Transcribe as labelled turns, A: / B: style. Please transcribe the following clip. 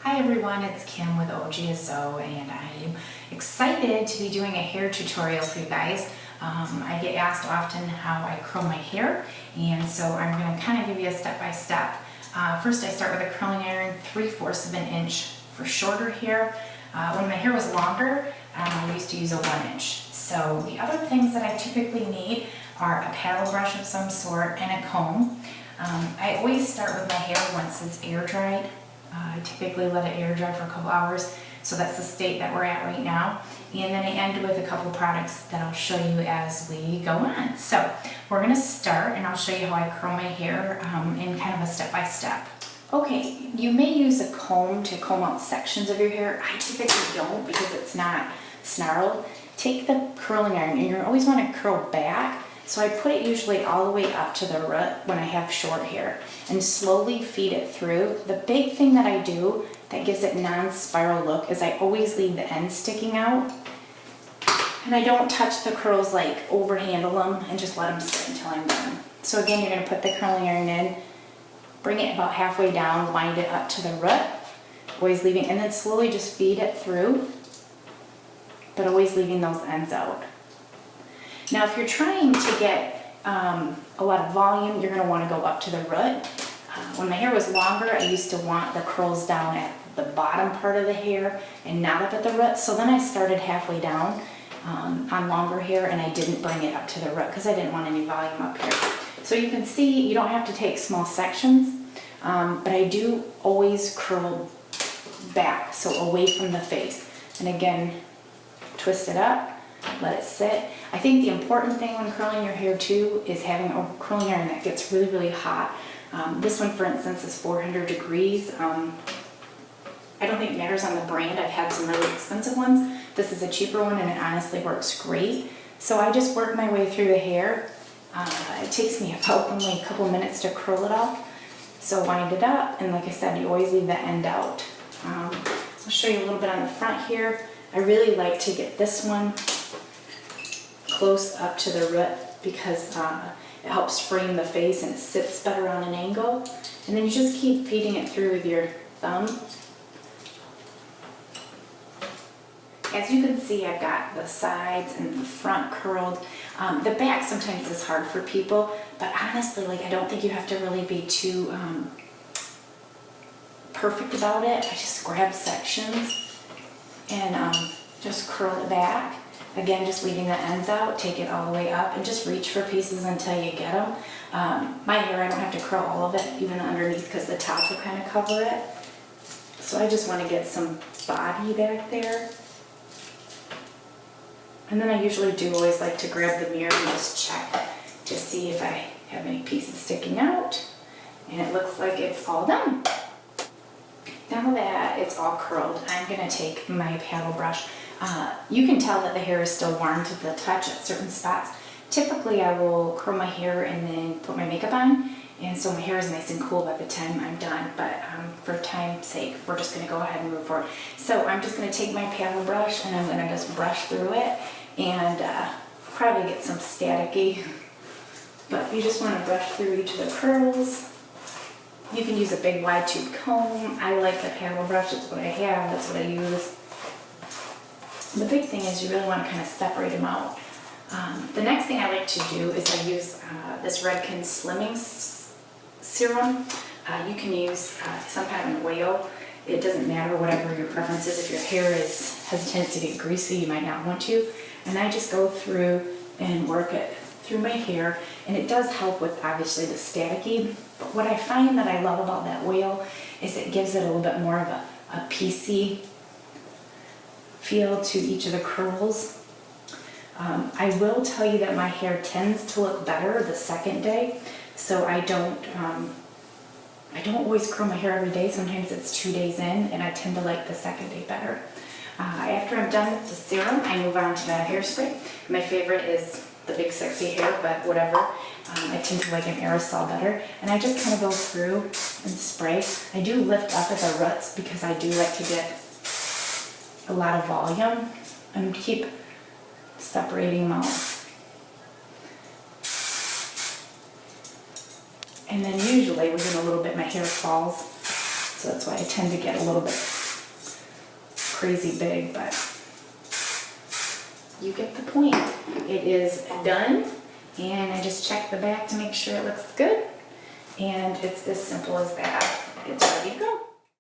A: Hi everyone, it's Kim with OGSO and I'm excited to be doing a hair tutorial for you guys. I get asked often how I curl my hair, and so I'm going to kind of give you a step-by-step. First I start with a curling iron 3/4 of an inch for shorter hair. When my hair was longer, I used to use a 1 inch. So the other things that I typically need are a paddle brush of some sort and a comb. I always start with my hair once it's air dried. I typically let it air dry for a couple hours, so that's the state that we're at right now. And then I end with a couple products that I'll show you as we go on. So we're going to start, and I'll show you how I curl my hair in kind of a step-by-step. Okay, you may use a comb to comb out sections of your hair. I typically don't because it's not snarled. Take the curling iron, and you always want to curl back. So I put it usually all the way up to the root when I have short hair and slowly feed it through. The big thing that I do that gives it non-spiral look is I always leave the ends sticking out. And I don't touch the curls, like overhandle them, and just let them sit until I'm done. So again, you're going to put the curling iron in, bring it about halfway down, wind it up to the root, always leaving, and then slowly just feed it through, but always leaving those ends out. Now, if you're trying to get a lot of volume, you're going to want to go up to the root. When my hair was longer, I used to want the curls down at the bottom part of the hair and not up at the root. So then I started halfway down on longer hair, and I didn't bring it up to the root because I didn't want any volume up here. So you can see you don't have to take small sections, but I do always curl back, so away from the face. And again, twist it up. Let it sit. I think the important thing when curling your hair too is having a curling iron that gets really, really hot. This one, for instance, is 400 degrees. I don't think it matters on the brand. I've had some really expensive ones. This is a cheaper one, and it honestly works great. So I just work my way through the hair. It takes me about only a couple minutes to curl it up. So wind it up, and like I said, you always leave the end out. I'll show you a little bit on the front here. I really like to get this one close up to the root because it helps frame the face and it sits better on an angle. And then you just keep feeding it through with your thumb. As you can see, I've got the sides and the front curled. The back sometimes is hard for people, but honestly, I don't think you have to really be too perfect about it. I just grab sections and just curl it back. Again, just leaving the ends out, take it all the way up, and just reach for pieces until you get them. My hair, I don't have to curl all of it, even underneath, because the top will kind of cover it. So I just want to get some body back there. And then I usually do always like to grab the mirror and just check to see if I have any pieces sticking out. And it looks like it's all done. Now that it's all curled, I'm going to take my paddle brush. You can tell that the hair is still warm to the touch at certain spots. Typically I will curl my hair and then put my makeup on, and so my hair is nice and cool by the time I'm done, but for time's sake we're just going to go ahead and move forward. So I'm just going to take my paddle brush and I'm going to just brush through it and probably get some staticky, but you just want to brush through each of the curls. You can use a big wide tube comb. I like the paddle brush, it's what I have, that's what I use. The big thing is you really want to kind of separate them out. The next thing I like to do is I use this Redken Slimming Serum. You can use some kind of oil. It doesn't matter, whatever your preference is. If your hair has a tendency to get greasy, you might not want to. And I just go through and work it through my hair, and it does help with obviously the staticky. But what I find that I love about that oil is it gives it a little bit more of a piecey feel to each of the curls. I will tell you that my hair tends to look better the second day, so I don't always curl my hair every day. Sometimes it's 2 days in, and I tend to like the second day better. After I'm done with the serum, I move on to the hairspray. My favorite is the Big Sexy Hair, but whatever. I tend to like an aerosol better, and I just kind of go through and spray. I do lift up at the roots because I do like to get a lot of volume and keep separating them out. And then usually within a little bit my hair falls. So that's why I tend to get a little bit crazy big, but you get the point. It is done, and I just check the back to make sure it looks good, and it's as simple as that. It's ready to go.